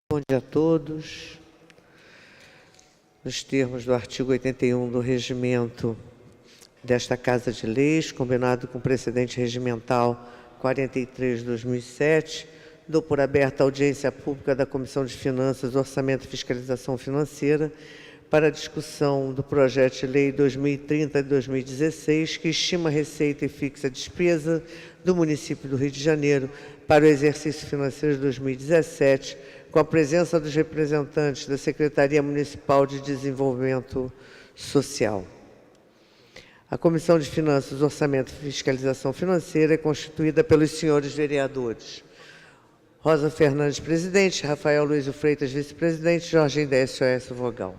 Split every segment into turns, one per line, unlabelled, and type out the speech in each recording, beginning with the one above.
Bom dia a todos. Nos termos do artigo 81 do regimento desta Casa de Leis, combinado com o precedente regimental 43/2007, dou por aberta a audiência pública da Comissão de Finanças, Orçamento e Fiscalização Financeira para a discussão do projeto de lei 2030 de 2016, que estima a receita e fixa a despesa do município do Rio de Janeiro para o exercício financeiro de 2017, com a presença dos representantes da Secretaria Municipal de Desenvolvimento Social. A Comissão de Finanças, Orçamento e Fiscalização Financeira é constituída pelos senhores vereadores Rosa Fernandes, presidente; Rafael Luiz Freitas, vice-presidente; Jorge Décio S. Vogal.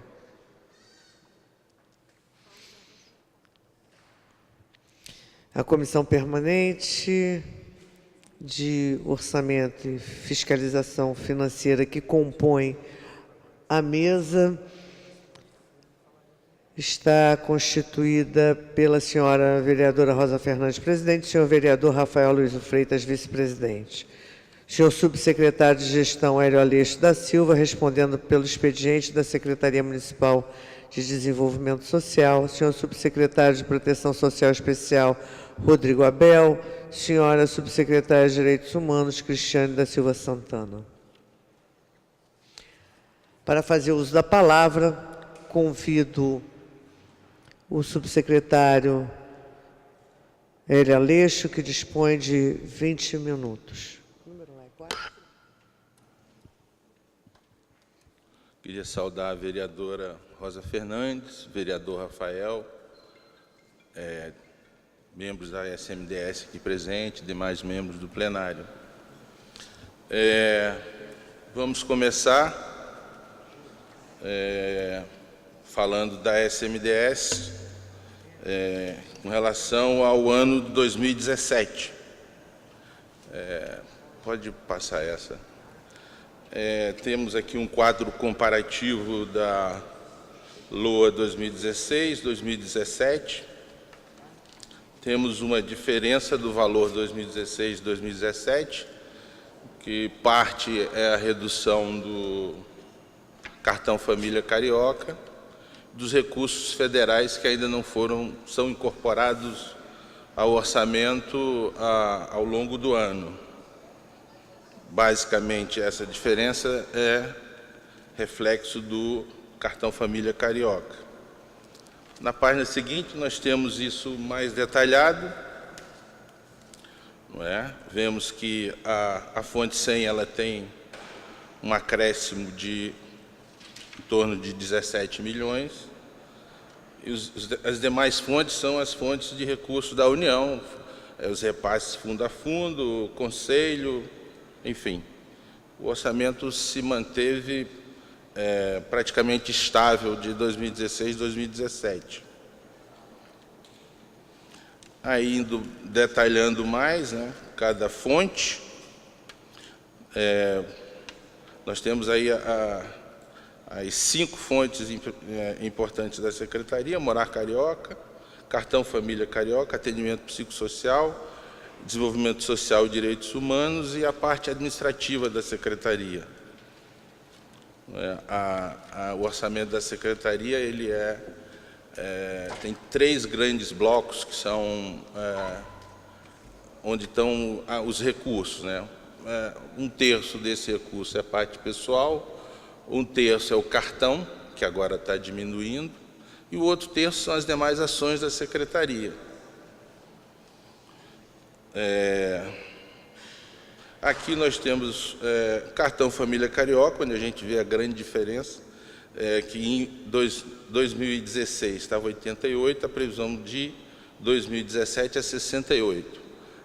A Comissão Permanente de Orçamento e Fiscalização Financeira, que compõe a mesa, está constituída pela senhora vereadora Rosa Fernandes, presidente; senhor vereador Rafael Luiz Freitas, vice-presidente; senhor subsecretário de Gestão Hélio Aleixo da Silva, respondendo pelo expediente da Secretaria Municipal de Desenvolvimento Social; senhor subsecretário de Proteção Social Especial Rodrigo Abel; senhora subsecretária de Direitos Humanos Cristiane da Silva Santana. Para fazer uso da palavra, convido o subsecretário Hélio Aleixo, que dispõe de 20 minutos.
Queria saudar a vereadora Rosa Fernandes, vereador Rafael, membros da SMDS aqui presentes, demais membros do plenário. Vamos começar falando da SMDS com relação ao ano de 2017. Pode passar essa. Temos aqui um quadro comparativo da LOA 2016, 2017. Temos uma diferença do valor 2016 e 2017, que parte é a redução do cartão Família Carioca, dos recursos federais que ainda não são incorporados ao orçamento ao longo do ano. Basicamente, essa diferença é reflexo do cartão Família Carioca. Na página seguinte, nós temos isso mais detalhado. Não é? Vemos que a fonte 100 ela tem um acréscimo de em torno de 17 milhões. E as demais fontes são as fontes de recursos da União, os repasses fundo a fundo, conselho, enfim. O orçamento se manteve praticamente estável de 2016 a 2017. Aí, indo detalhando mais, né, cada fonte, nós temos aí as 5 fontes importantes da Secretaria: Morar Carioca, Cartão Família Carioca, Atendimento Psicossocial, Desenvolvimento Social e Direitos Humanos e a parte administrativa da Secretaria. O orçamento da Secretaria ele tem 3 grandes blocos que são onde estão os recursos, né? 1/3 desse recurso é parte pessoal, 1/3 é o cartão, que agora está diminuindo, e o outro 1/3 são as demais ações da Secretaria. Aqui nós temos cartão Família Carioca, onde a gente vê a grande diferença, que em 2016 estava 88, a previsão de 2017 é 68.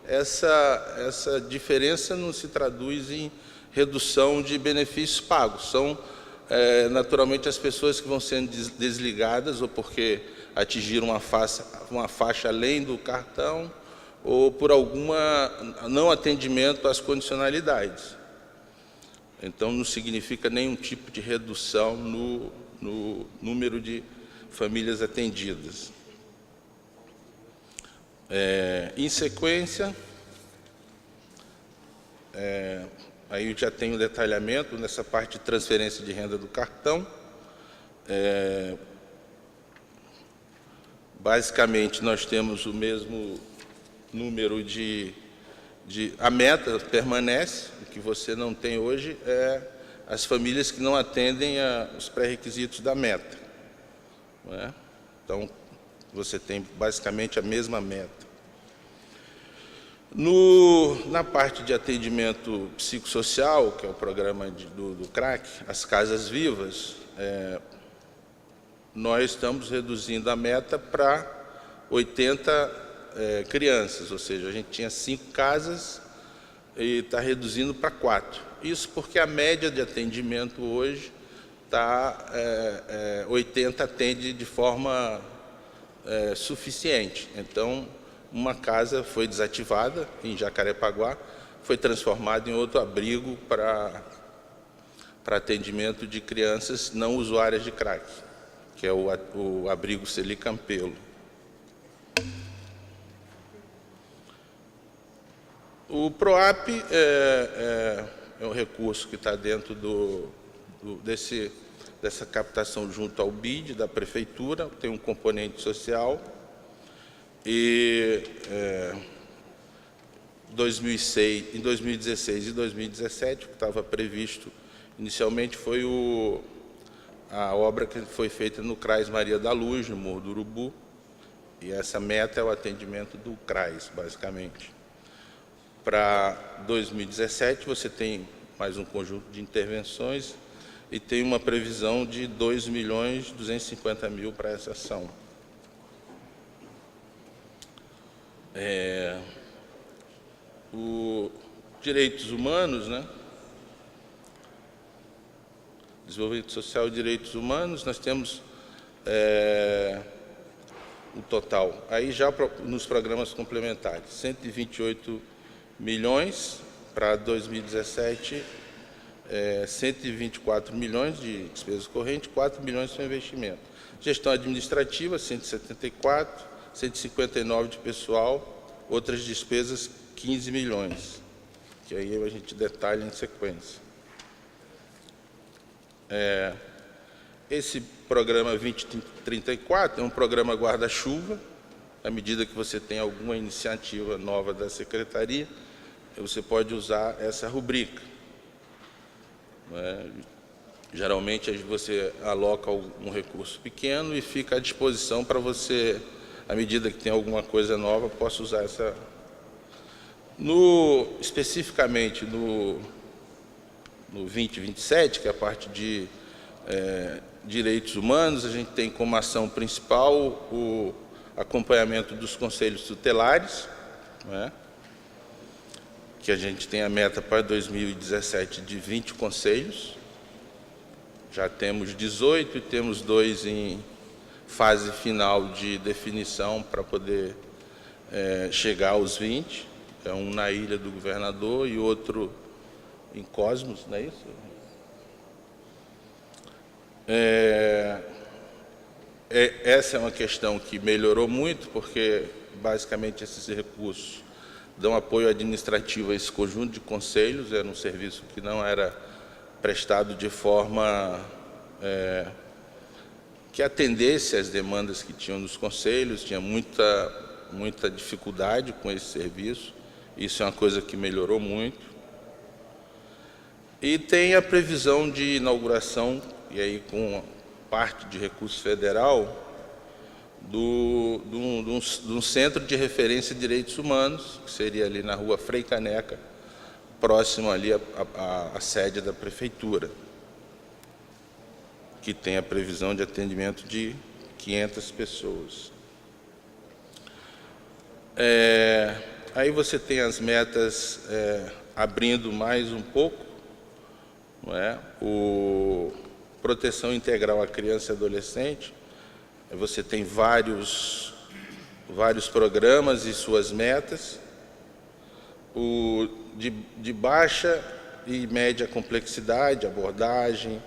Essa diferença não se traduz em redução de benefícios pagos, são naturalmente as pessoas que vão sendo desligadas ou porque atingiram uma faixa além do cartão, ou por algum não atendimento às condicionalidades. Então, não significa nenhum tipo de redução no número de famílias atendidas. Em sequência, aí já tem o detalhamento nessa parte de transferência de renda do cartão. Basicamente, nós temos o mesmo número a meta permanece. O que você não tem hoje é as famílias que não atendem os pré-requisitos da meta, não é? Então, você tem basicamente a mesma meta. Na parte de atendimento psicossocial, que é o programa do CRAC, as Casas Vivas, nós estamos reduzindo a meta para 80 crianças, ou seja, a gente tinha 5 casas e está reduzindo para 4. Isso porque a média de atendimento hoje está 80 atende de forma suficiente. Então, uma casa foi desativada em Jacarepaguá, foi transformada em outro abrigo para atendimento de crianças não usuárias de crack, que é o abrigo Celi Campelo. O PROAP é um recurso que está dentro dessa captação junto ao BID da Prefeitura, tem um componente social. E em 2016 e 2017, o que estava previsto inicialmente foi a obra que foi feita no CRAS Maria da Luz, no Morro do Urubu, e essa meta é o atendimento do CRAS, basicamente. Para 2017, você tem mais um conjunto de intervenções e tem uma previsão de 2.250.000 para essa ação. Direitos humanos, né? Desenvolvimento social e direitos humanos, nós temos o total, aí já nos programas complementares, 128 milhões para 2017, 124 milhões de despesas correntes, 4 milhões para investimento. Gestão administrativa, 174, 159 de pessoal, outras despesas, 15 milhões, que aí a gente detalha em sequência. Esse programa 2034 é um programa guarda-chuva. À medida que você tem alguma iniciativa nova da Secretaria, você pode usar essa rubrica. Geralmente, você aloca um recurso pequeno e fica à disposição para você, à medida que tem alguma coisa nova, possa usar essa. Especificamente no 2027, que é a parte de direitos humanos, a gente tem como ação principal o acompanhamento dos conselhos tutelares, né? Que a gente tem a meta para 2017 de 20 conselhos. Já temos 18 e temos 2 em fase final de definição para poder chegar aos 20. É um na Ilha do Governador e outro em Cosmos, não é isso? Essa é uma questão que melhorou muito, porque basicamente esses recursos dão apoio administrativo a esse conjunto de conselhos. Era um serviço que não era prestado de forma que atendesse às demandas que tinham nos conselhos, tinha muita dificuldade com esse serviço. Isso é uma coisa que melhorou muito. E tem a previsão de inauguração, e aí com parte de recurso federal, de um centro de referência de direitos humanos, que seria ali na rua Frei Caneca, próximo ali à sede da Prefeitura, que tem a previsão de atendimento de 500 pessoas. Aí você tem as metas abrindo mais um pouco, não é? Proteção integral à criança e adolescente, você tem vários programas e suas metas. De baixa e média complexidade, abordagem,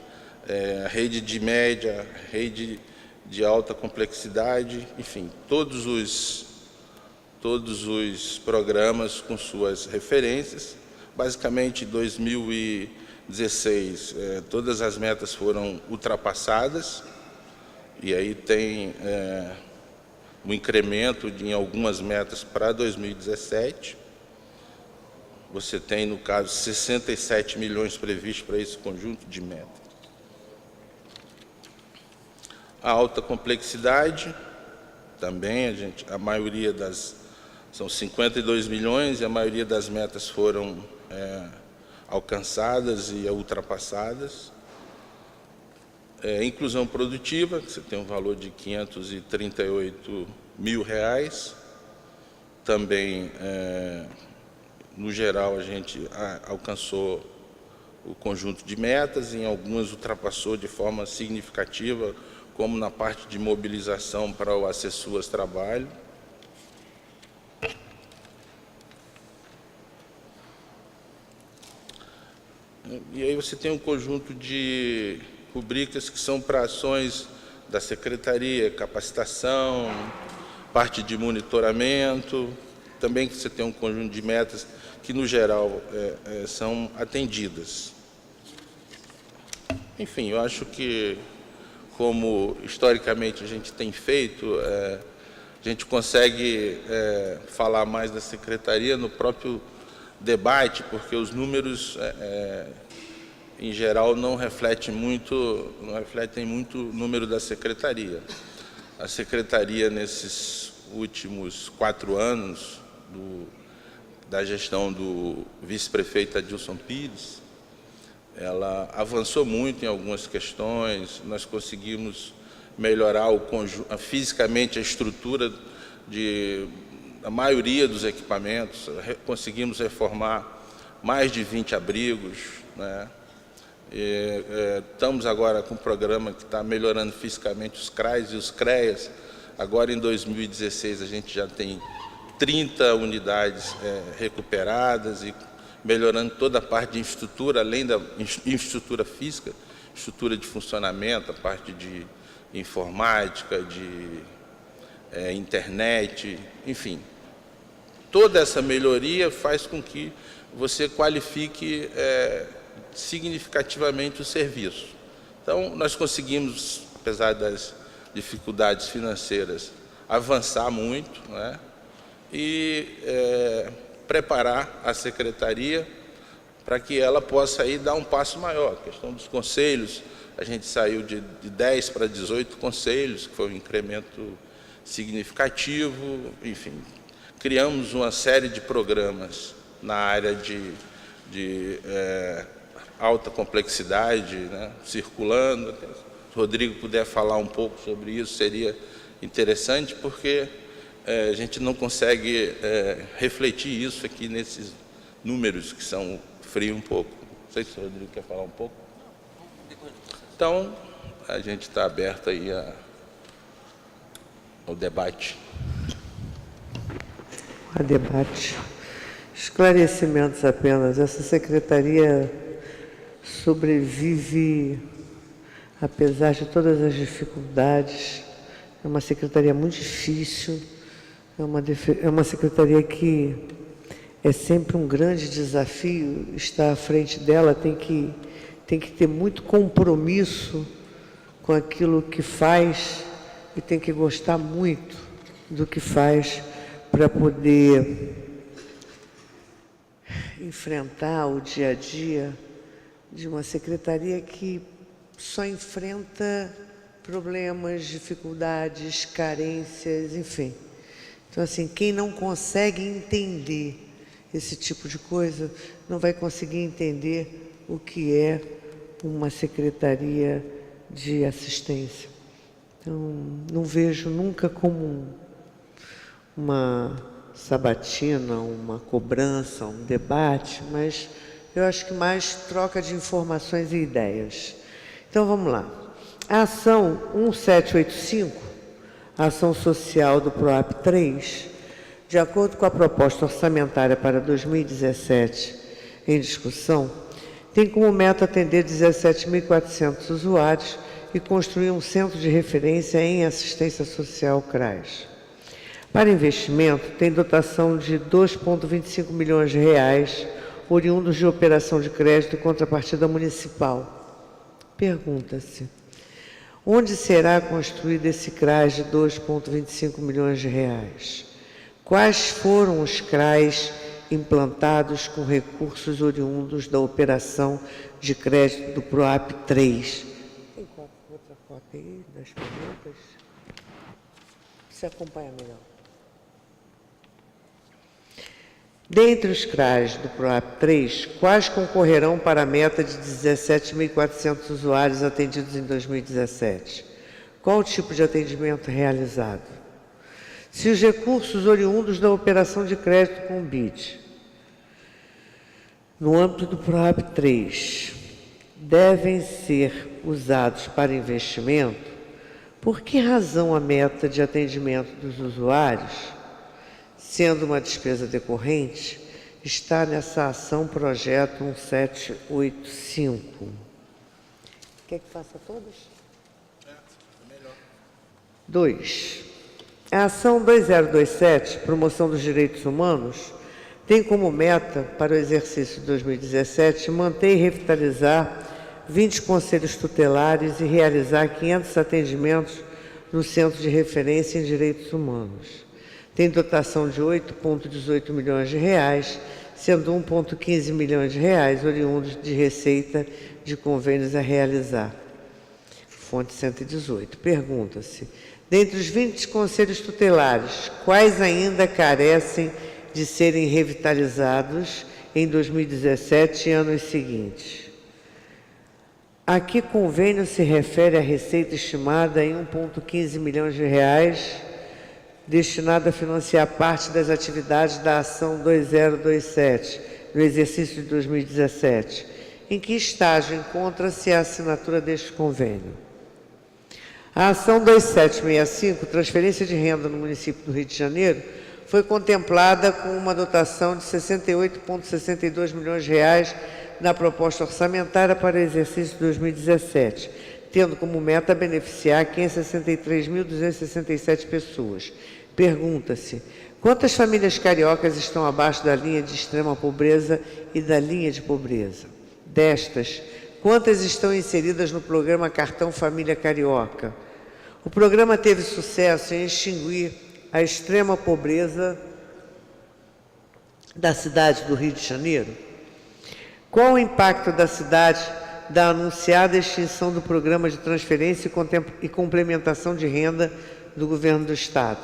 rede de média, rede de alta complexidade, enfim, todos os programas com suas referências. Basicamente, em 2016, todas as metas foram ultrapassadas, e aí tem um incremento em algumas metas para 2017. Você tem, no caso, 67 milhões previstos para esse conjunto de metas. A alta complexidade, também, a maioria das... São 52 milhões e a maioria das metas foram alcançadas e ultrapassadas. Inclusão produtiva, que você tem um valor de R$ 538 mil. Também, no geral, a gente alcançou o conjunto de metas, em algumas ultrapassou de forma significativa, como na parte de mobilização para o Acessuas Trabalho. E aí você tem um conjunto de rubricas que são para ações da Secretaria, capacitação, parte de monitoramento, também que você tem um conjunto de metas que, no geral, são atendidas. Enfim, eu acho que, como historicamente a gente tem feito, a gente consegue falar mais da Secretaria no próprio debate, porque os números, em geral, não refletem muito o número da Secretaria. A Secretaria, nesses últimos 4 anos da gestão do vice-prefeito Adilson Pires, ela avançou muito em algumas questões. Nós conseguimos melhorar fisicamente a estrutura a maioria dos equipamentos, conseguimos reformar mais de 20 abrigos, né? Estamos agora com um programa que está melhorando fisicamente os CRAs e os CREAs. Agora, em 2016, a gente já tem 30 unidades recuperadas e melhorando toda a parte de infraestrutura, além da infraestrutura física, estrutura de funcionamento, a parte de informática, de internet, enfim. Toda essa melhoria faz com que você qualifique significativamente o serviço. Então, nós conseguimos, apesar das dificuldades financeiras, avançar muito, né? E preparar a Secretaria para que ela possa aí dar um passo maior. A questão dos conselhos, a gente saiu de 10 para 18 conselhos, que foi um incremento significativo. Enfim, criamos uma série de programas na área de alta complexidade, né, circulando. Se o Rodrigo puder falar um pouco sobre isso, seria interessante, porque a gente não consegue refletir isso aqui nesses números que são frios um pouco. Não sei se o Rodrigo quer falar um pouco. Então, a gente está aberto aí ao debate.
A debate. Esclarecimentos apenas. Essa secretaria sobrevive, apesar de todas as dificuldades. É uma secretaria muito difícil. É uma secretaria que é sempre um grande desafio estar à frente dela. Tem que ter muito compromisso com aquilo que faz e tem que gostar muito do que faz para poder enfrentar o dia a dia de uma secretaria que só enfrenta problemas, dificuldades, carências, enfim. Então, assim, quem não consegue entender esse tipo de coisa não vai conseguir entender o que é uma secretaria de assistência. Então, não vejo nunca como uma sabatina, uma cobrança, um debate, mas eu acho que mais troca de informações e ideias. Então, vamos lá. A ação 1785, a ação social do PROAP 3, de acordo com a proposta orçamentária para 2017 em discussão, tem como meta atender 17.400 usuários e construir um centro de referência em assistência social CRAS. Para investimento, tem dotação de R$ 2,25 milhões, oriundos de operação de crédito e contrapartida municipal. Pergunta-se: onde será construído esse CRAS de 2,25 milhões de reais? Quais foram os CRAs implantados com recursos oriundos da operação de crédito do PROAP 3? Tem outra foto aí das perguntas? Você acompanha melhor. Dentre os CRAs do PROAP 3, quais concorrerão para a meta de 17.400 usuários atendidos em 2017? Qual o tipo de atendimento realizado? Se os recursos oriundos da operação de crédito com BID, no âmbito do PROAP 3, devem ser usados para investimento, por que razão a meta de atendimento dos usuários, sendo uma despesa decorrente, está nessa ação projeto 1785? Quer que faça todos?
Melhor.
2. A ação 2027, Promoção dos Direitos Humanos, tem como meta para o exercício de 2017 manter e revitalizar 20 conselhos tutelares e realizar 500 atendimentos no Centro de Referência em Direitos Humanos. Tem dotação de 8,18 milhões de reais, sendo 1,15 milhões de reais oriundos de receita de convênios a realizar. Fonte 118. Pergunta-se: dentre os 20 conselhos tutelares, quais ainda carecem de serem revitalizados em 2017 e anos seguintes? A que convênio se refere a receita estimada em 1,15 milhões de reais, destinada a financiar parte das atividades da ação 2027, no exercício de 2017? Em que estágio encontra-se a assinatura deste convênio? A ação 2765, transferência de renda no município do Rio de Janeiro, foi contemplada com uma dotação de 68,62 milhões de reais na proposta orçamentária para o exercício de 2017, tendo como meta beneficiar 563.267 pessoas. Pergunta-se: quantas famílias cariocas estão abaixo da linha de extrema pobreza e da linha de pobreza? Destas, quantas estão inseridas no programa Cartão Família Carioca? O programa teve sucesso em extinguir a extrema pobreza da cidade do Rio de Janeiro? Qual o impacto da cidade da anunciada extinção do programa de transferência e complementação de renda do governo do Estado?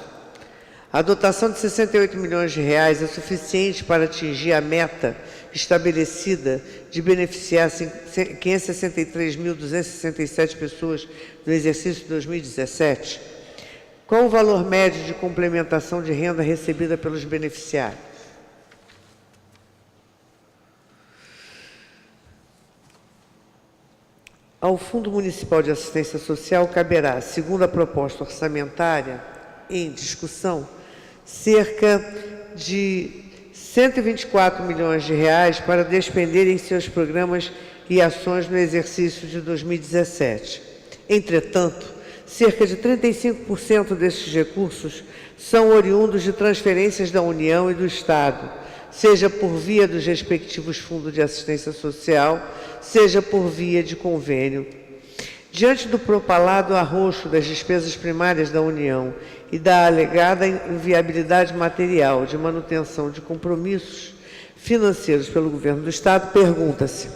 A dotação de 68 milhões de reais é suficiente para atingir a meta estabelecida de beneficiar 563.267 pessoas no exercício de 2017? Qual o valor médio de complementação de renda recebida pelos beneficiários? Ao Fundo Municipal de Assistência Social caberá, segundo a proposta orçamentária em discussão, cerca de 124 milhões de reais para despender em seus programas e ações no exercício de 2017. Entretanto, cerca de 35% desses recursos são oriundos de transferências da União e do Estado, seja por via dos respectivos fundos de assistência social, seja por via de convênio. Diante do propalado arroxo das despesas primárias da União e da alegada inviabilidade material de manutenção de compromissos financeiros pelo Governo do Estado, pergunta-se: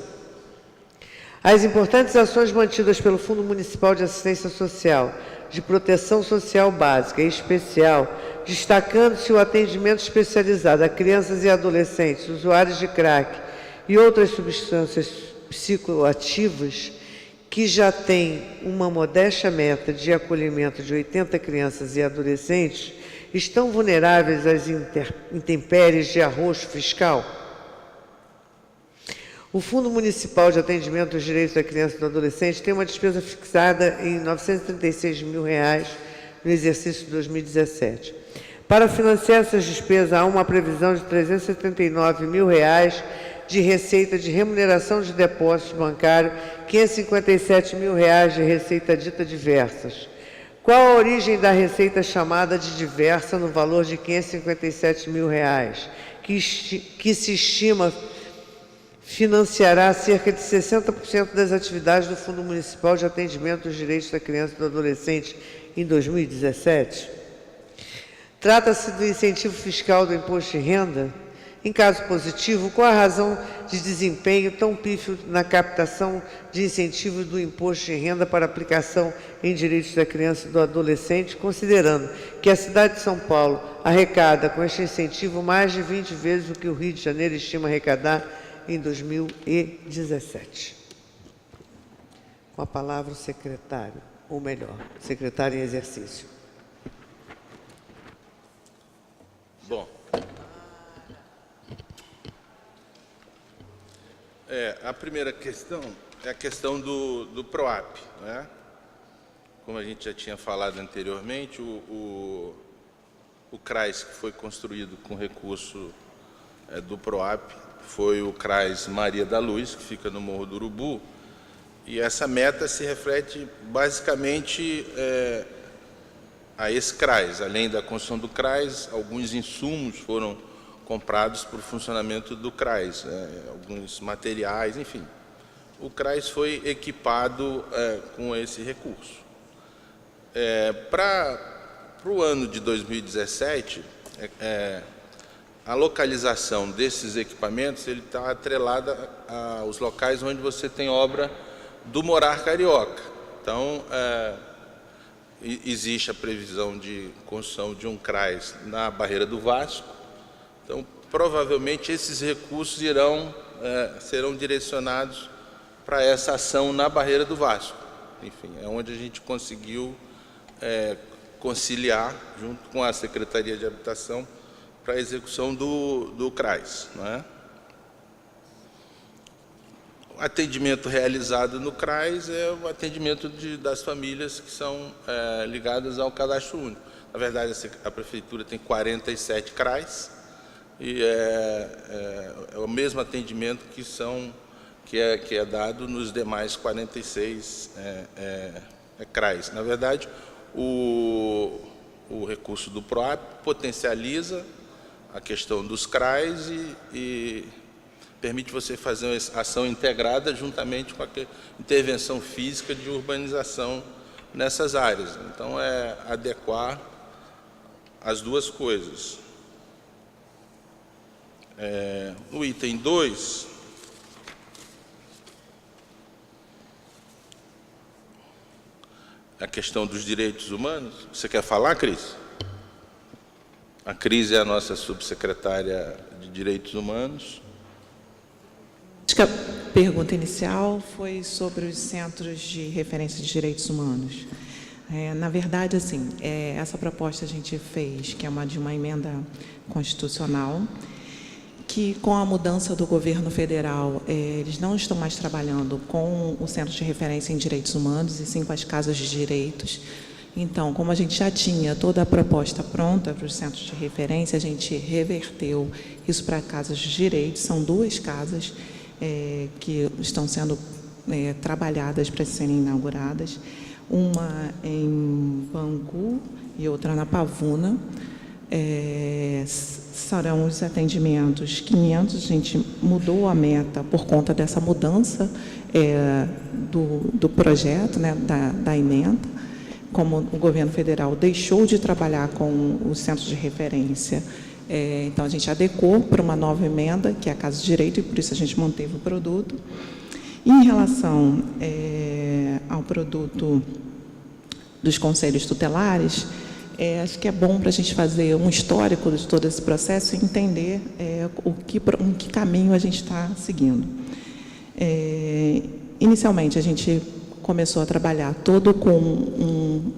as importantes ações mantidas pelo Fundo Municipal de Assistência Social, de Proteção Social Básica e Especial, destacando-se o atendimento especializado a crianças e adolescentes, usuários de crack e outras substâncias psicoativas, que já tem uma modesta meta de acolhimento de 80 crianças e adolescentes, estão vulneráveis às intempéries de arroxo fiscal? O Fundo Municipal de Atendimento dos Direitos da Criança e do Adolescente tem uma despesa fixada em R$ 936 mil no exercício de 2017. Para financiar essas despesas, há uma previsão de R$ 379 mil de receita de remuneração de depósitos bancários, R$ 557 mil de receita dita diversas. Qual a origem da receita chamada de diversa no valor de R$ 557 mil, que se estima financiará cerca de 60% das atividades do Fundo Municipal de Atendimento dos Direitos da Criança e do Adolescente em 2017. Trata-se do incentivo fiscal do imposto de renda. Em caso positivo, qual a razão de desempenho tão pífio na captação de incentivos do imposto de renda para aplicação em direitos da criança e do adolescente, considerando que a cidade de São Paulo arrecada com este incentivo mais de 20 vezes o que o Rio de Janeiro estima arrecadar em 2017? Com a palavra o secretário, ou melhor, secretário em exercício.
Bom, a primeira questão é a questão do PROAP, né? Como a gente já tinha falado anteriormente, o CRAS que foi construído com recurso do PROAP foi o CRAS Maria da Luz, que fica no Morro do Urubu, e essa meta se reflete basicamente a esse CRAS. Além da construção do CRAS, alguns insumos foram comprados para o funcionamento do CRAS, alguns materiais, enfim. O CRAS foi equipado com esse recurso. Para o ano de 2017, a localização desses equipamentos está atrelada aos locais onde você tem obra do Morar Carioca. Então, existe a previsão de construção de um CRAS na Barreira do Vasco. Então, provavelmente, esses recursos serão direcionados para essa ação na Barreira do Vasco. Enfim, é onde a gente conseguiu conciliar, junto com a Secretaria de Habitação, para a execução do CRAS. Não é? O atendimento realizado no CRAS é o atendimento das famílias que são ligadas ao cadastro único. Na verdade, a Prefeitura tem 47 CRAS, e é o mesmo atendimento que é dado nos demais 46 CRAs. Na verdade, o recurso do PROAP potencializa a questão dos CRAs e permite você fazer uma ação integrada juntamente com a intervenção física de urbanização nessas áreas. Então, é adequar as duas coisas. No item 2, a questão dos direitos humanos. Você quer falar, Cris? A Cris é a nossa subsecretária de Direitos Humanos.
Acho que a pergunta inicial foi sobre os centros de referência de direitos humanos. Na verdade, assim, essa proposta a gente fez, que é de uma emenda constitucional, que com a mudança do governo federal, eles não estão mais trabalhando com o Centro de Referência em Direitos Humanos, e sim com as casas de direitos. Então, como a gente já tinha toda a proposta pronta para os centros de referência, a gente reverteu isso para casas de direitos. São 2 casas que estão sendo trabalhadas para serem inauguradas, uma em Bangu e outra na Pavuna. Serão os atendimentos 500, a gente mudou a meta por conta dessa mudança do projeto, né, da emenda. Como o governo federal deixou de trabalhar com os centros de referência, então a gente adequou para uma nova emenda, que é a Casa de Direito, e por isso a gente manteve o produto. E em relação ao produto dos conselhos tutelares, acho que é bom para a gente fazer um histórico de todo esse processo e entender em que caminho a gente está seguindo. Inicialmente, a gente começou a trabalhar todo com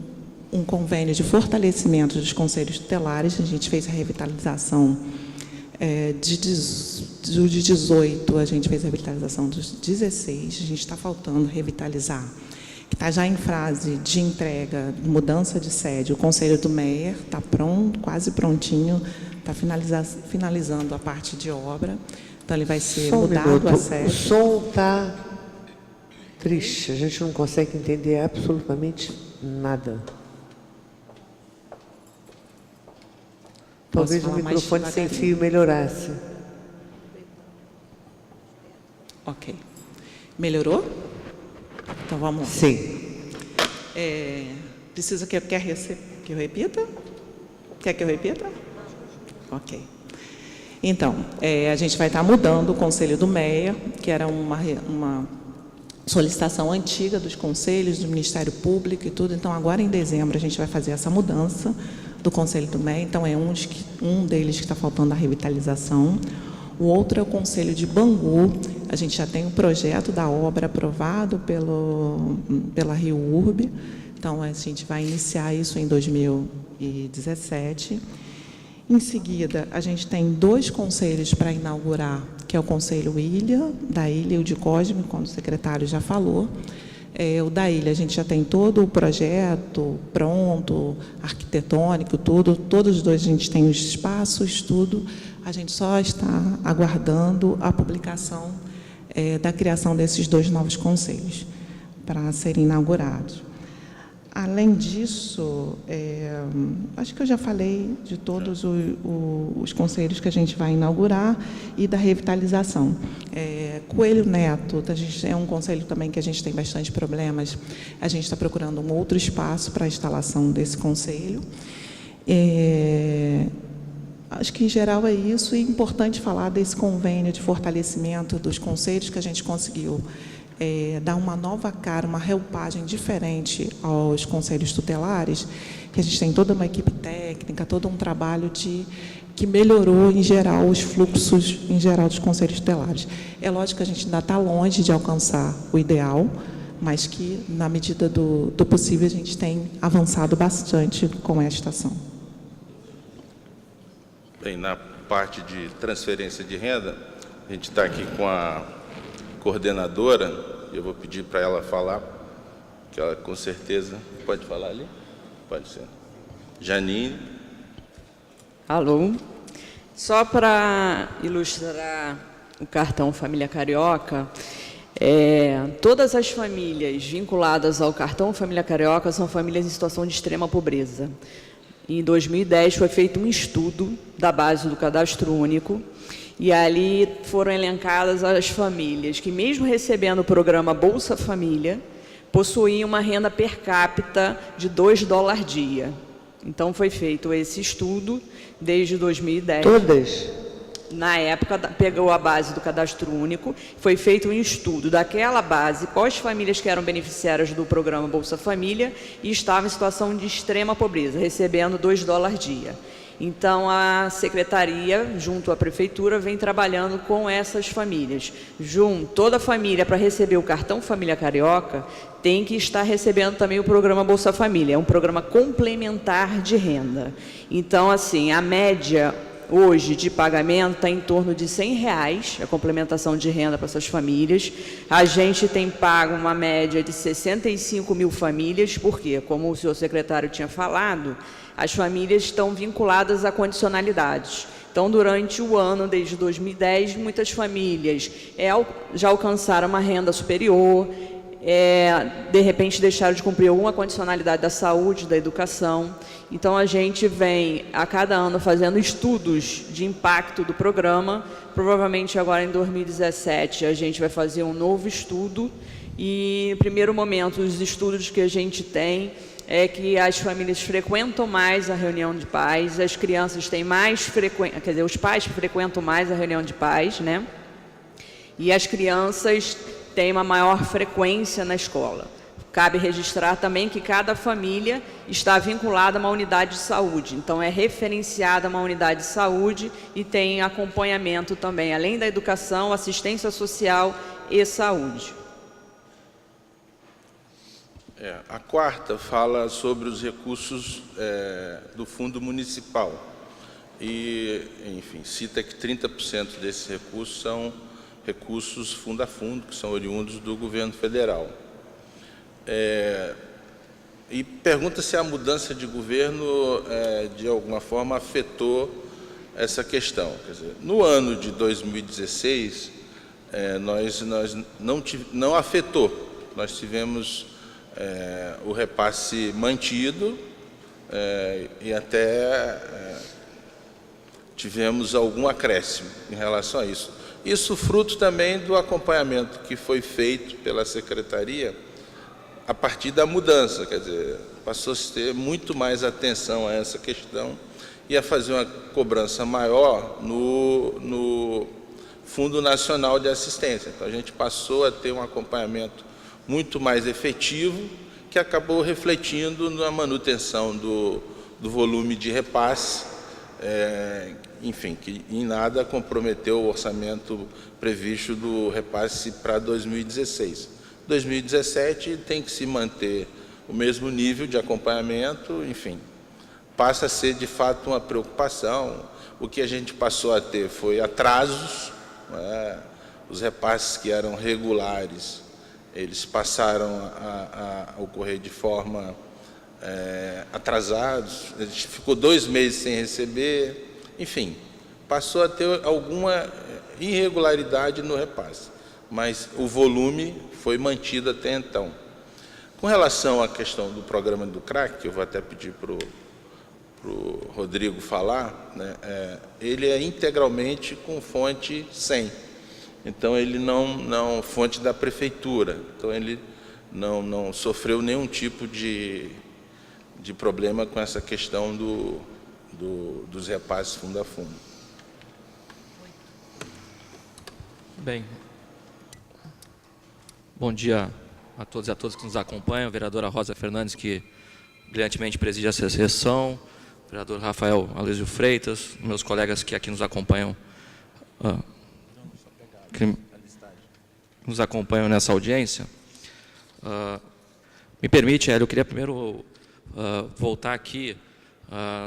um convênio de fortalecimento dos conselhos tutelares. A gente fez a revitalização de 18, a gente fez a revitalização dos 16, a gente está faltando revitalizar, que está já em fase de entrega, mudança de sede. O Conselho do Meier está pronto, quase prontinho, está finalizando a parte de obra, então ele vai ser mudado a sede.
O som está triste, a gente não consegue entender absolutamente nada. Talvez o microfone sem fio melhorasse.
Ok. Melhorou? Então, vamos lá.
Sim.
Precisa que eu repita? Quer que eu repita? Ok. Então, a gente vai estar mudando o Conselho do MEA, que era uma solicitação antiga dos conselhos, do Ministério Público e tudo. Então, agora em dezembro, a gente vai fazer essa mudança do Conselho do MEA. Então, é um deles que está faltando a revitalização. O outro é o Conselho de Bangu. A gente já tem um projeto da obra aprovado pela Rio Urb. Então, a gente vai iniciar isso em 2017. Em seguida, a gente tem 2 conselhos para inaugurar, que é o Conselho Ilha, da Ilha e o de Cosme, como o secretário já falou. O da Ilha, a gente já tem todo o projeto pronto, arquitetônico, tudo. Todos os 2 a gente tem os espaços, tudo. A gente só está aguardando a publicação da criação desses 2 novos conselhos para serem inaugurados. Além disso, acho que eu já falei de todos os conselhos que a gente vai inaugurar e da revitalização. Coelho Neto, a gente, é um conselho também que a gente tem bastante problemas. A gente está procurando um outro espaço para a instalação desse conselho. Acho que, em geral, é isso. E é importante falar desse convênio de fortalecimento dos conselhos que a gente conseguiu dar uma nova cara, uma reupagem diferente aos conselhos tutelares, que a gente tem toda uma equipe técnica, todo um trabalho que melhorou, em geral, os fluxos, em geral, dos conselhos tutelares. É lógico que a gente ainda está longe de alcançar o ideal, mas que, na medida do possível, a gente tem avançado bastante com esta ação.
Bem, na parte de transferência de renda, a gente está aqui com a coordenadora, eu vou pedir para ela falar, que ela com certeza pode falar ali? Pode ser. Janine.
Alô. Só para ilustrar o cartão Família Carioca, todas as famílias vinculadas ao cartão Família Carioca são famílias em situação de extrema pobreza. Em 2010 foi feito um estudo da base do Cadastro Único, e ali foram elencadas as famílias que, mesmo recebendo o programa Bolsa Família, possuíam uma renda per capita de $2 dia. Então, foi feito esse estudo desde 2010.
Todas?
Na época, pegou a base do Cadastro Único, foi feito um estudo daquela base, quais famílias que eram beneficiárias do programa Bolsa Família e estavam em situação de extrema pobreza, recebendo $2 dia. Então, a Secretaria, junto à Prefeitura, vem trabalhando com essas famílias. Toda família, para receber o cartão Família Carioca, tem que estar recebendo também o programa Bolsa Família. É um programa complementar de renda. Então, assim, a média hoje de pagamento está em torno de R$100, a complementação de renda para essas famílias. A gente tem pago uma média de 65 mil famílias, porque, como o senhor secretário tinha falado, as famílias estão vinculadas a condicionalidades. Então, durante o ano, desde 2010, muitas famílias já alcançaram uma renda superior, de repente deixaram de cumprir alguma condicionalidade da saúde, da educação. Então, a gente vem, a cada ano, fazendo estudos de impacto do programa. Provavelmente, agora em 2017, a gente vai fazer um novo estudo. E, no primeiro momento, os estudos que a gente tem é que as famílias frequentam mais a reunião de pais, as crianças têm mais frequência, quer dizer, os pais frequentam mais a reunião de pais, né? E as crianças têm uma maior frequência na escola. Cabe registrar também que cada família está vinculada a uma unidade de saúde. Então, é referenciada a uma unidade de saúde e tem acompanhamento também, além da educação, assistência social e saúde.
A quarta fala sobre os recursos do Fundo Municipal. E, enfim, cita que 30% desses recursos são recursos fundo a fundo, que são oriundos do governo federal. E pergunta se a mudança de governo, de alguma forma, afetou essa questão. Quer dizer, no ano de 2016, não afetou. Nós tivemos o repasse mantido e até tivemos algum acréscimo em relação a isso. Isso fruto também do acompanhamento que foi feito pela Secretaria a partir da mudança, quer dizer, passou a ter muito mais atenção a essa questão e a fazer uma cobrança maior no Fundo Nacional de Assistência. Então, a gente passou a ter um acompanhamento muito mais efetivo, que acabou refletindo na manutenção do volume de repasse, enfim, que em nada comprometeu o orçamento previsto do repasse para 2016. 2017 tem que se manter o mesmo nível de acompanhamento, enfim, passa a ser de fato uma preocupação. O que a gente passou a ter foi atrasos, os repasses que eram regulares, eles passaram a ocorrer de forma atrasados, a gente ficou 2 meses sem receber, enfim, passou a ter alguma irregularidade no repasse, mas o volume foi mantido até então. Com relação à questão do programa do CRAC, que eu vou até pedir para o Rodrigo falar, né, ele é integralmente com fonte 100, então ele não fonte da prefeitura, então ele não sofreu nenhum tipo de problema com essa questão dos repasses fundo a fundo.
Bem, bom dia a todos e a todas que nos acompanham, a vereadora Rosa Fernandes, que brilhantemente preside essa sessão, o vereador Rafael Alêsio Freitas, meus colegas que aqui nos acompanham, nessa audiência. Me permite, Hélio, eu queria primeiro voltar aqui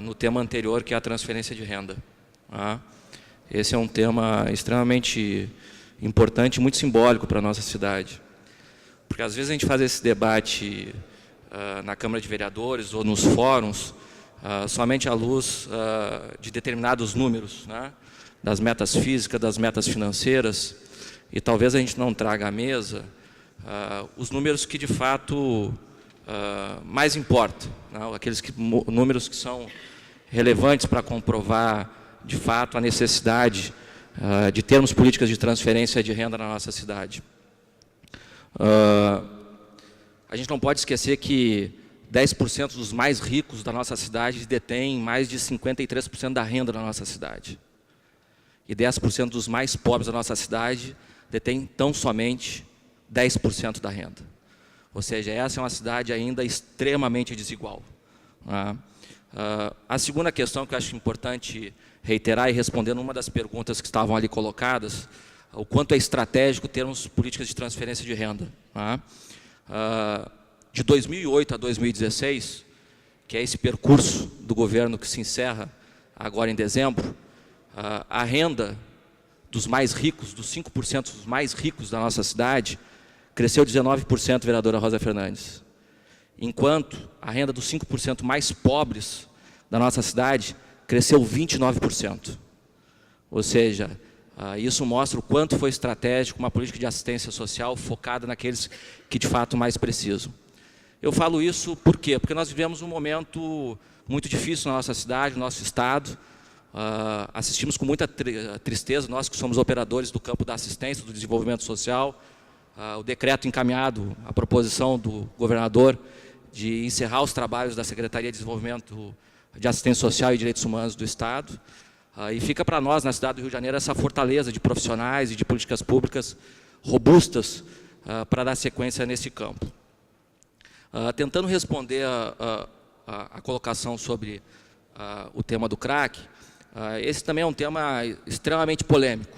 no tema anterior, que é a transferência de renda. Esse é um tema extremamente importante e muito simbólico para a nossa cidade. Porque às vezes a gente faz esse debate na Câmara de Vereadores ou nos fóruns somente à luz de determinados números, né? Das metas físicas, das metas financeiras, e talvez a gente não traga à mesa os números que de fato mais importam, né? Aqueles números que são relevantes para comprovar de fato a necessidade de termos políticas de transferência de renda na nossa cidade. A gente não pode esquecer que 10% dos mais ricos da nossa cidade detêm mais de 53% da renda da nossa cidade. E 10% dos mais pobres da nossa cidade detêm tão somente 10% da renda. Ou seja, essa é uma cidade ainda extremamente desigual. A segunda questão que eu acho importante reiterar e responder numa das perguntas que estavam ali colocadas, o quanto é estratégico termos políticas de transferência de renda. De 2008 a 2016, que é esse percurso do governo que se encerra agora em dezembro, a renda dos mais ricos, dos 5% dos mais ricos da nossa cidade, cresceu 19%, vereadora Rosa Fernandes. Enquanto a renda dos 5% mais pobres da nossa cidade cresceu 29%. Ou seja, isso mostra o quanto foi estratégico uma política de assistência social focada naqueles que de fato mais precisam. Eu falo isso por quê? Porque nós vivemos um momento muito difícil na nossa cidade, no nosso estado. Assistimos com muita tristeza, nós que somos operadores do campo da assistência, do desenvolvimento social, o decreto encaminhado, a proposição do governador de encerrar os trabalhos da Secretaria de Desenvolvimento de Assistência Social e Direitos Humanos do Estado. E fica para nós, na cidade do Rio de Janeiro, essa fortaleza de profissionais e de políticas públicas robustas para dar sequência nesse campo. Tentando responder a colocação sobre o tema do CRAC, esse também é um tema extremamente polêmico.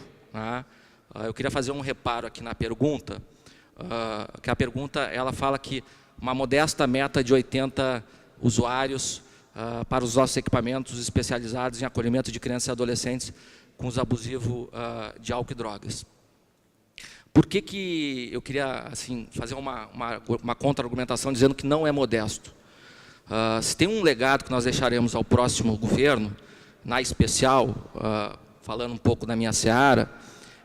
Eu queria fazer um reparo aqui na pergunta, que a pergunta ela fala que uma modesta meta de 80 usuários para os nossos equipamentos especializados em acolhimento de crianças e adolescentes com uso abusivo de álcool e drogas. Por que eu queria assim, fazer uma contra-argumentação dizendo que não é modesto? Se tem um legado que nós deixaremos ao próximo governo, na especial, falando um pouco da minha seara,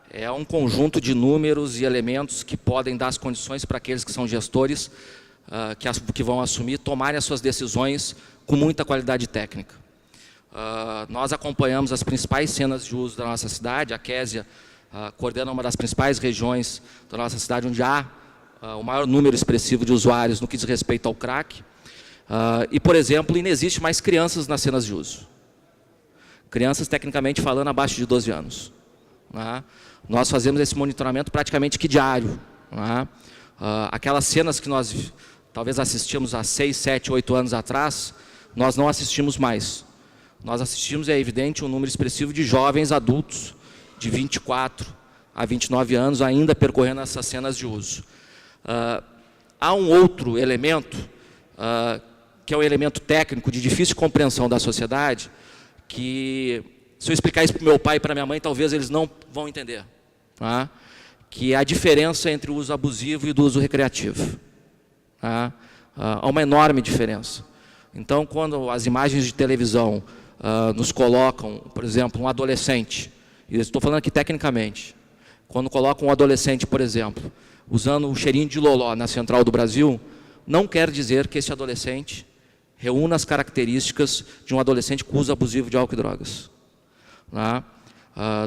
é um conjunto de números e elementos que podem dar as condições para aqueles que são gestores, que vão assumir, tomarem as suas decisões com muita qualidade técnica. Nós acompanhamos as principais cenas de uso da nossa cidade, a Késia coordena uma das principais regiões da nossa cidade, onde há o maior número expressivo de usuários no que diz respeito ao crack. E, por exemplo, não existe mais crianças nas cenas de uso. Crianças, tecnicamente falando, abaixo de 12 anos. Nós fazemos esse monitoramento praticamente que diário. Aquelas cenas que nós talvez assistimos há 6, 7, 8 anos atrás, nós não assistimos mais. Nós assistimos, é evidente, um número expressivo de jovens adultos de 24 a 29 anos ainda percorrendo essas cenas de uso. Há um outro elemento, que é um elemento técnico de difícil compreensão da sociedade, que, se eu explicar isso para o meu pai e para a minha mãe, talvez eles não vão entender. Que é a diferença entre o uso abusivo e do uso recreativo. Há uma enorme diferença. Então, quando as imagens de televisão nos colocam, por exemplo, um adolescente, e eu estou falando aqui tecnicamente, quando colocam um adolescente, por exemplo, usando um cheirinho de loló na Central do Brasil, não quer dizer que esse adolescente reúna as características de um adolescente com uso abusivo de álcool e drogas.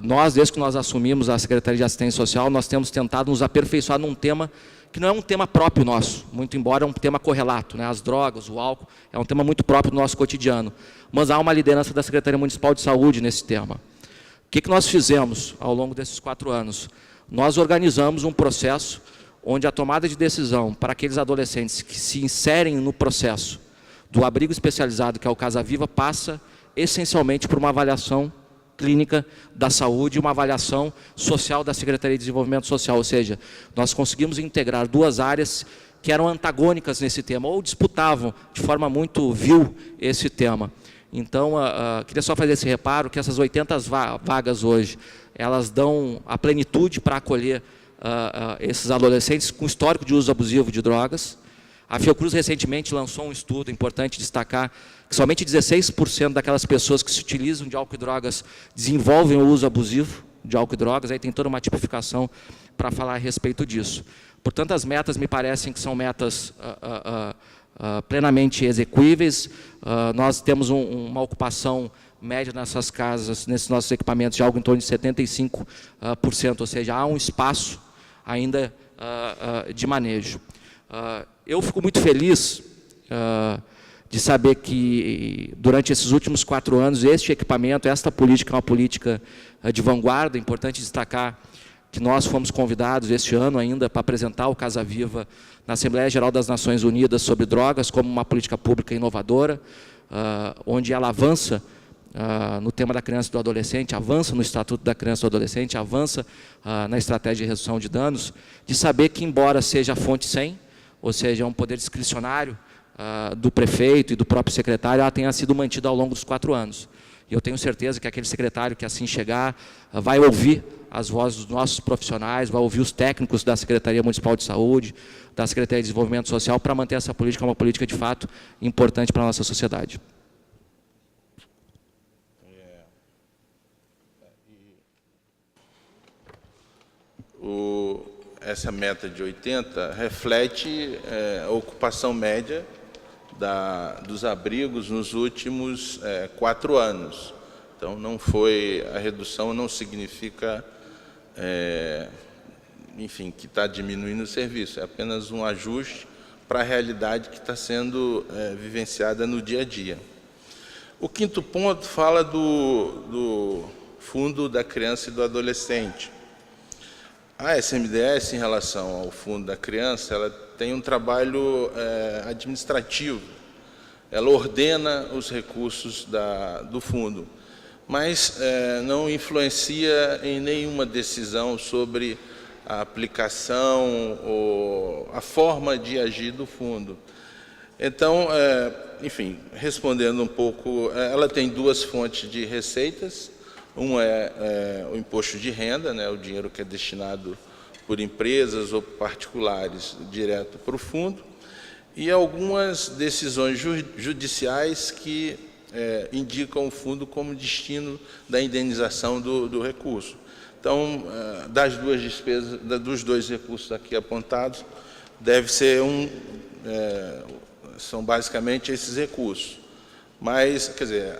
Nós, desde que nós assumimos a Secretaria de Assistência Social, nós temos tentado nos aperfeiçoar num tema que não é um tema próprio nosso, muito embora é um tema correlato, as drogas, o álcool, é um tema muito próprio do nosso cotidiano. Mas há uma liderança da Secretaria Municipal de Saúde nesse tema. O que nós fizemos ao longo desses 4 anos? Nós organizamos um processo onde a tomada de decisão para aqueles adolescentes que se inserem no processo do abrigo especializado, que é o Casa Viva, passa essencialmente por uma avaliação clínica da saúde e uma avaliação social da Secretaria de Desenvolvimento Social, ou seja, nós conseguimos integrar 2 áreas que eram antagônicas nesse tema, ou disputavam de forma muito vil esse tema. Então, queria só fazer esse reparo, que essas 80 vagas hoje, elas dão a plenitude para acolher esses adolescentes com histórico de uso abusivo de drogas. A Fiocruz recentemente lançou um estudo, importante destacar, que somente 16% daquelas pessoas que se utilizam de álcool e drogas desenvolvem o uso abusivo de álcool e drogas. Aí tem toda uma tipificação para falar a respeito disso. Portanto, as metas me parecem que são metas plenamente execuíveis. Nós temos uma ocupação média nessas casas, nesses nossos equipamentos, de algo em torno de 75%, ou seja, há um espaço ainda de manejo. Eu fico muito feliz de saber que, durante esses últimos 4 anos, este equipamento, esta política é uma política de vanguarda. É importante destacar que nós fomos convidados este ano ainda para apresentar o Casa Viva na Assembleia Geral das Nações Unidas sobre drogas como uma política pública inovadora, onde ela avança no tema da criança e do adolescente, avança no Estatuto da Criança e do Adolescente, avança na estratégia de redução de danos, de saber que, embora seja a fonte 100, ou seja, é um poder discricionário do prefeito e do próprio secretário, ela tenha sido mantida ao longo dos 4 anos. E eu tenho certeza que aquele secretário que assim chegar vai ouvir as vozes dos nossos profissionais, vai ouvir os técnicos da Secretaria Municipal de Saúde, da Secretaria de Desenvolvimento Social, para manter essa política uma política de fato importante para a nossa sociedade.
Essa meta de 80 reflete a ocupação média dos abrigos nos últimos 4 anos. Então, não foi, a redução não significa, enfim, que está diminuindo o serviço, é apenas um ajuste para a realidade que está sendo vivenciada no dia a dia. O 5º ponto fala do Fundo da Criança e do Adolescente. A SMDS, em relação ao Fundo da Criança, ela tem um trabalho administrativo. Ela ordena os recursos do fundo, mas não influencia em nenhuma decisão sobre a aplicação ou a forma de agir do fundo. Então, enfim, respondendo um pouco, ela tem 2 fontes de receitas. Uma é o imposto de renda, o dinheiro que é destinado por empresas ou particulares direto para o fundo, e algumas decisões judiciais que indicam o fundo como destino da indenização do recurso. Então, dos 2 recursos aqui apontados, deve ser são basicamente esses recursos. Mas, quer dizer,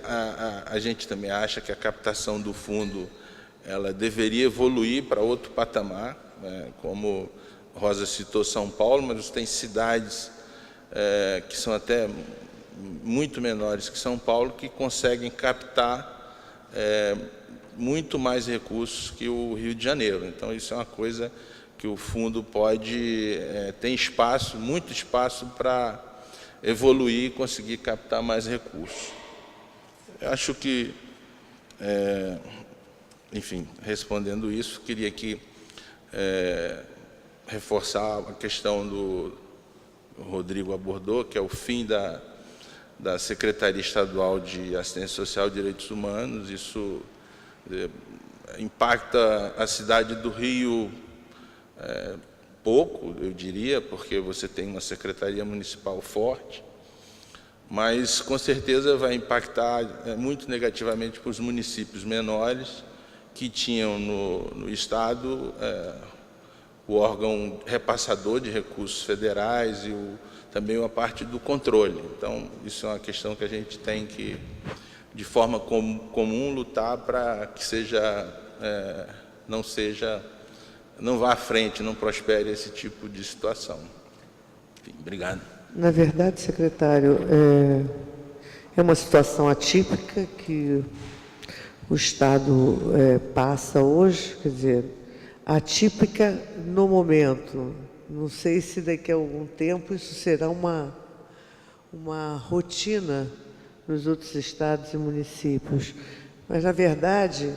a gente também acha que a captação do fundo ela deveria evoluir para outro patamar, né? Como Rosa citou São Paulo, mas tem cidades que são até muito menores que São Paulo, que conseguem captar muito mais recursos que o Rio de Janeiro. Então, isso é uma coisa que o fundo pode, tem espaço, muito espaço para evoluir e conseguir captar mais recursos. Eu acho que, enfim, respondendo isso, queria aqui reforçar a questão do Rodrigo abordou, que é o fim da Secretaria Estadual de Assistência Social e Direitos Humanos. Isso impacta a cidade do Rio pouco, eu diria, porque você tem uma Secretaria Municipal forte, mas com certeza vai impactar muito negativamente para os municípios menores que tinham no Estado o órgão repassador de recursos federais e também uma parte do controle. Então, isso é uma questão que a gente tem que, de forma comum, lutar para que não vá à frente, não prospere esse tipo de situação. Enfim, obrigado.
Na verdade, secretário, é uma situação atípica que o Estado passa hoje, quer dizer, atípica no momento. Não sei se daqui a algum tempo isso será uma rotina nos outros estados e municípios. Mas, na verdade,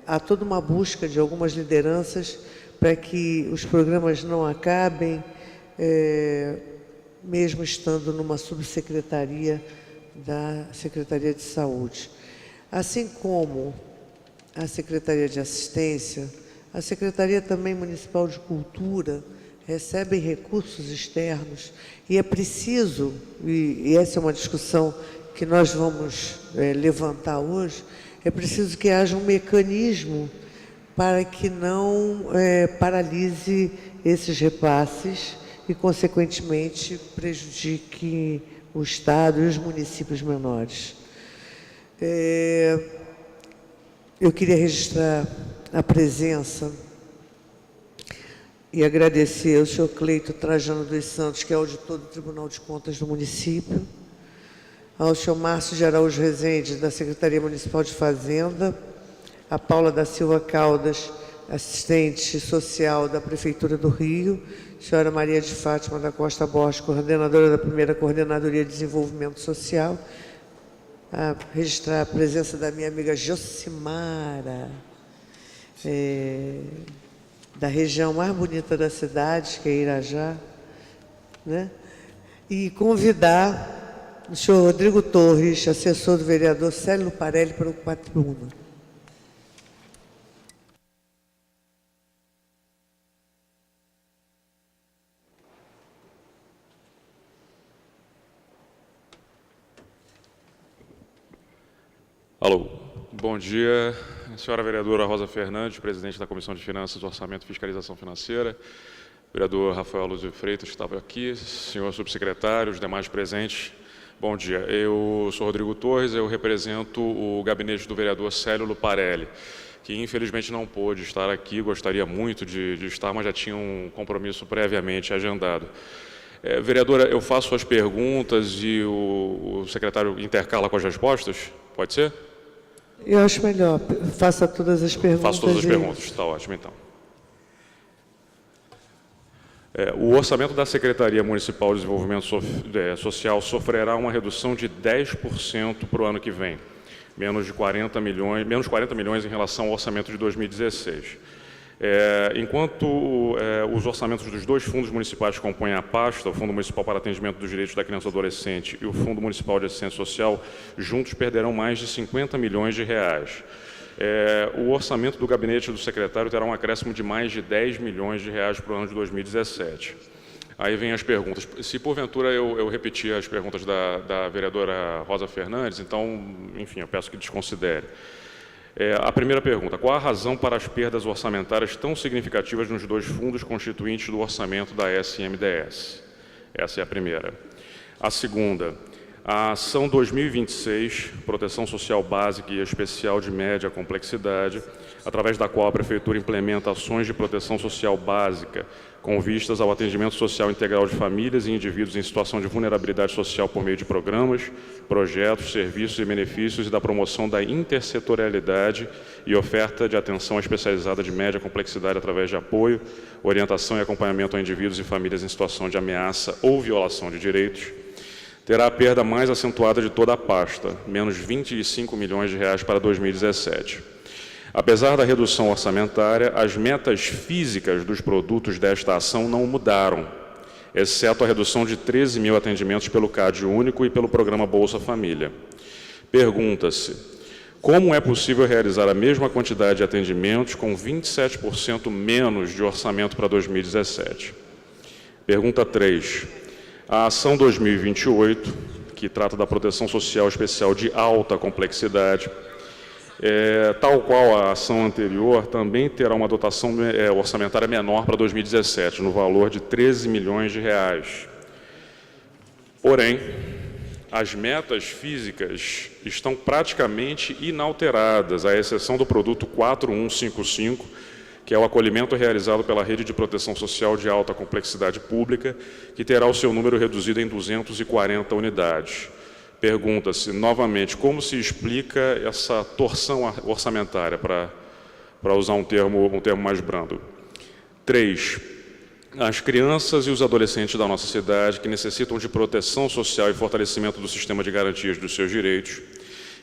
há toda uma busca de algumas lideranças para que os programas não acabem, mesmo estando numa subsecretaria da Secretaria de Saúde. Assim como a Secretaria de Assistência, a Secretaria também Municipal de Cultura recebe recursos externos e é preciso, e essa é uma discussão que nós vamos levantar hoje, é preciso que haja um mecanismo para que não paralise esses repasses e, consequentemente, prejudique o Estado e os municípios menores. Eu queria registrar a presença e agradecer ao senhor Cleito Trajano dos Santos, que é auditor do Tribunal de Contas do município, ao senhor Márcio de Araújo Rezende, da Secretaria Municipal de Fazenda, a Paula da Silva Caldas, assistente social da Prefeitura do Rio, senhora Maria de Fátima da Costa Borges, coordenadora da 1ª Coordenadoria de Desenvolvimento Social, a registrar a presença da minha amiga Josimara, da região mais bonita da cidade, que é Irajá, né? E convidar o senhor Rodrigo Torres, assessor do vereador Célio Luparelli, para ocupar a tribuna.
Alô, bom dia, senhora vereadora Rosa Fernandes, presidente da Comissão de Finanças, Orçamento e Fiscalização Financeira, vereador Rafael Lúcio Freitas, que estava aqui, senhor subsecretário, os demais presentes, bom dia. Eu sou Rodrigo Torres, eu represento o gabinete do vereador Célio Luparelli, que infelizmente não pôde estar aqui, gostaria muito de estar, mas já tinha um compromisso previamente agendado. Vereadora, eu faço as perguntas e o secretário intercala com as respostas, pode ser?
Eu acho melhor, faça todas as perguntas.
Faço todas as perguntas, está ótimo então. O orçamento da Secretaria Municipal de Desenvolvimento Social sofrerá uma redução de 10% para o ano que vem, menos 40 milhões em relação ao orçamento de 2016. Enquanto os orçamentos dos dois fundos municipais que compõem a pasta, o Fundo Municipal para Atendimento dos Direitos da Criança e do Adolescente e o Fundo Municipal de Assistência Social, juntos perderão mais de 50 milhões de reais. O orçamento do gabinete do secretário terá um acréscimo de mais de 10 milhões de reais para o ano de 2017. Aí vem as perguntas. Se porventura eu repetir as perguntas da vereadora Rosa Fernandes, então, enfim, eu peço que desconsidere. A primeira pergunta: qual a razão para as perdas orçamentárias tão significativas nos dois fundos constituintes do orçamento da SMDS? Essa é a primeira. A segunda: A ação 2026, Proteção Social Básica e Especial de Média Complexidade, através da qual a Prefeitura implementa ações de proteção social básica com vistas ao atendimento social integral de famílias e indivíduos em situação de vulnerabilidade social por meio de programas, projetos, serviços e benefícios e da promoção da intersetorialidade e oferta de atenção especializada de média complexidade através de apoio, orientação e acompanhamento a indivíduos e famílias em situação de ameaça ou violação de direitos, terá a perda mais acentuada de toda a pasta, menos 25 milhões de reais para 2017. Apesar da redução orçamentária, as metas físicas dos produtos desta ação não mudaram, exceto a redução de 13 mil atendimentos pelo CAD único e pelo programa Bolsa Família. Pergunta-se, como é possível realizar a mesma quantidade de atendimentos com 27% menos de orçamento para 2017? Pergunta 3. A ação 2028, que trata da proteção social especial de alta complexidade, tal qual a ação anterior, também terá uma dotação orçamentária menor para 2017, no valor de 13 milhões de reais. Porém, as metas físicas estão praticamente inalteradas, à exceção do produto 4155, que é o acolhimento realizado pela Rede de Proteção Social de Alta Complexidade Pública, que terá o seu número reduzido em 240 unidades. Pergunta-se, novamente, como se explica essa torção orçamentária, para usar um termo mais brando. 3. As crianças e os adolescentes da nossa cidade que necessitam de proteção social e fortalecimento do sistema de garantias dos seus direitos,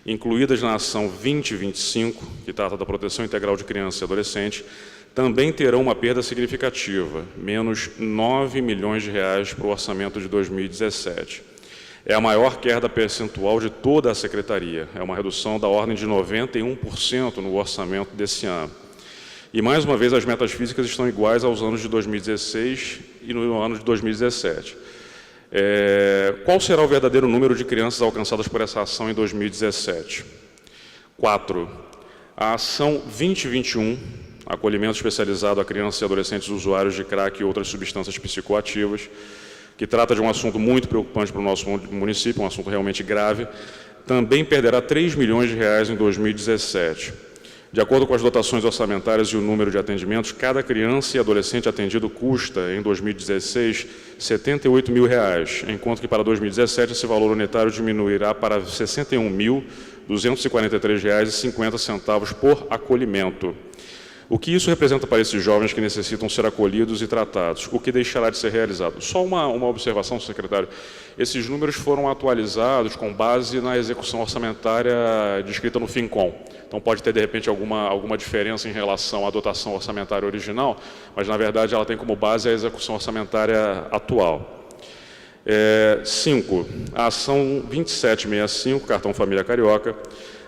incluídas na ação 2025, que trata da proteção integral de criança e adolescente, também terão uma perda significativa, menos 9 milhões de reais para o orçamento de 2017. É a maior queda percentual de toda a Secretaria, é uma redução da ordem de 91% no orçamento desse ano. E, mais uma vez, as metas físicas estão iguais aos anos de 2016 e no ano de 2017. Qual será o verdadeiro número de crianças alcançadas por essa ação em 2017? 4. A ação 2021, acolhimento especializado a crianças e adolescentes usuários de crack e outras substâncias psicoativas, que trata de um assunto muito preocupante para o nosso município, um assunto realmente grave, também perderá 3 milhões de reais em 2017. De acordo com as dotações orçamentárias e o número de atendimentos, cada criança e adolescente atendido custa, em 2016, R$ 78 mil, enquanto que para 2017 esse valor unitário diminuirá para R$ 61.243,50 por acolhimento. O que isso representa para esses jovens que necessitam ser acolhidos e tratados? O que deixará de ser realizado? Só uma observação, secretário. Esses números foram atualizados com base na execução orçamentária descrita no FINCOM. Então, pode ter, de repente, alguma diferença em relação à dotação orçamentária original, mas, na verdade, ela tem como base a execução orçamentária atual. 5. A ação 2765, Cartão Família Carioca,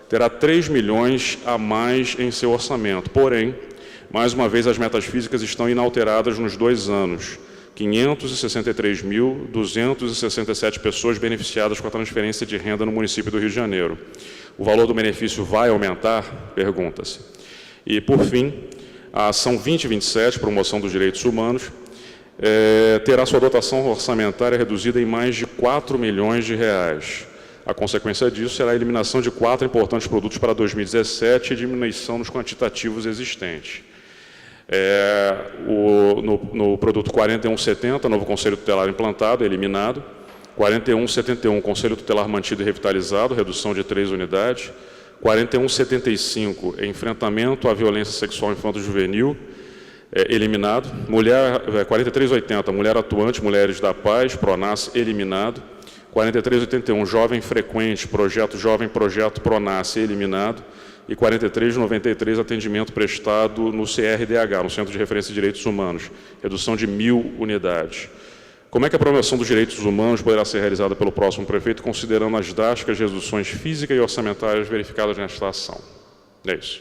terá 3 milhões a mais em seu orçamento. Porém, mais uma vez, as metas físicas estão inalteradas nos 2 anos. 563.267 pessoas beneficiadas com a transferência de renda no município do Rio de Janeiro. O valor do benefício vai aumentar? Pergunta-se. E, por fim, a ação 2027, Promoção dos Direitos Humanos, terá sua dotação orçamentária reduzida em mais de 4 milhões de reais. A consequência disso será a eliminação de 4 importantes produtos para 2017 e diminuição nos quantitativos existentes. No produto 4170, novo Conselho Tutelar implantado, eliminado. 4171, Conselho Tutelar mantido e revitalizado, redução de 3 unidades. 4175, enfrentamento à violência sexual infanto-juvenil, eliminado. 4380, mulher atuante, mulheres da paz, PRONAS, eliminado. 4381, jovem frequente, projeto jovem, projeto PRONAS, eliminado. E 4393, atendimento prestado no CRDH, no Centro de Referência de Direitos Humanos, redução de 1.000 unidades. Como é que a promoção dos direitos humanos poderá ser realizada pelo próximo prefeito, considerando as drásticas reduções físicas e orçamentárias verificadas nesta ação? É isso.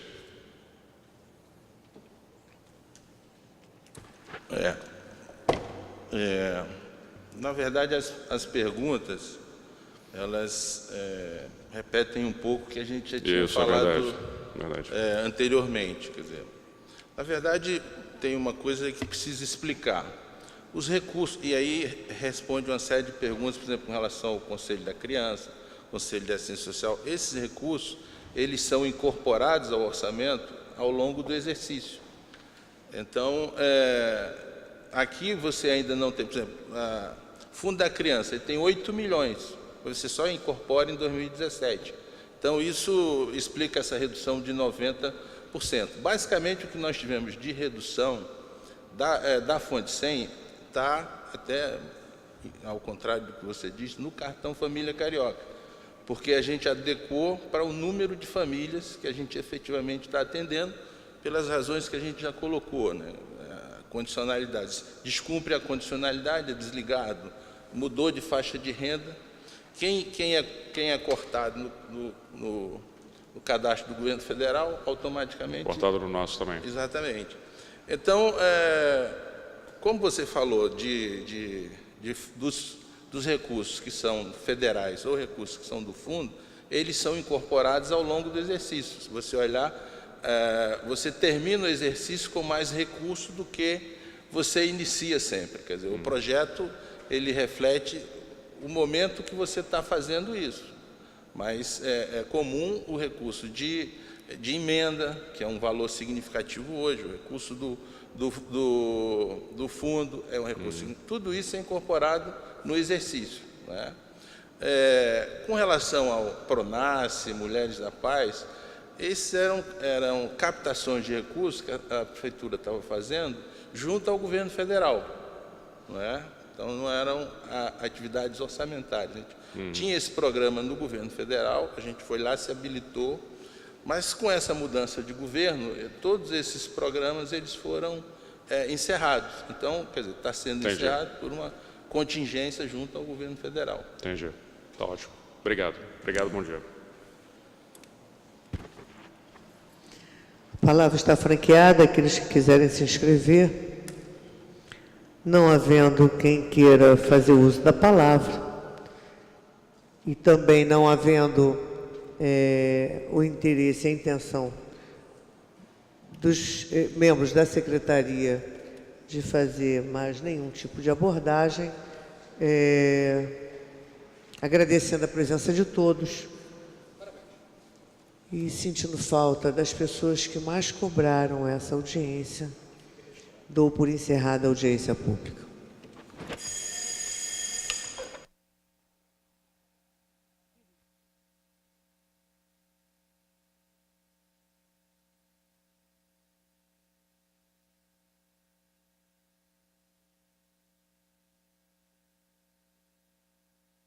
Na verdade, as perguntas, elas repetem um pouco o que a gente já tinha falado anteriormente. Quer dizer, na verdade, tem uma coisa que precisa explicar. Os recursos, e aí responde uma série de perguntas, por exemplo, com relação ao Conselho da Criança, Conselho de Assistência Social. Esses recursos, eles são incorporados ao orçamento ao longo do exercício. Então, aqui você ainda não tem, por exemplo, Fundo da Criança, ele tem 8 milhões, você só incorpora em 2017. Então, isso explica essa redução de 90%. Basicamente, o que nós tivemos de redução da fonte 100 está, até ao contrário do que você disse, no cartão Família Carioca, porque a gente adequou para o número de famílias que a gente efetivamente está atendendo, pelas razões que a gente já colocou, né? Condicionalidades. Descumpre a condicionalidade, é desligado, mudou de faixa de renda. Quem é cortado no cadastro do governo federal, automaticamente...
Cortado no nosso também.
Exatamente. Então, como você falou dos recursos que são federais ou recursos que são do fundo, eles são incorporados ao longo do exercício. Se você olhar, você termina o exercício com mais recurso do que você inicia sempre. Quer dizer, o projeto, ele reflete o momento que você está fazendo isso. Mas é comum o recurso de emenda, que é um valor significativo hoje, o recurso do fundo é um recurso. Tudo isso é incorporado no exercício, né? Com relação ao Pronasce, Mulheres da Paz, esses eram captações de recursos que a prefeitura estava fazendo junto ao governo federal, não é? Então, não eram atividades orçamentárias. A gente tinha esse programa no governo federal, a gente foi lá, se habilitou, mas com essa mudança de governo, todos esses programas eles foram encerrados. Então, quer dizer, está sendo encerrado por uma contingência junto ao governo federal.
Entendi. Está ótimo. Obrigado. Obrigado, bom dia.
A palavra está franqueada. Aqueles que quiserem se inscrever. Não havendo quem queira fazer uso da palavra, e também não havendo o interesse e a intenção dos membros da Secretaria de fazer mais nenhum tipo de abordagem, agradecendo a presença de todos e sentindo falta das pessoas que mais cobraram essa audiência, dou por encerrada a audiência pública.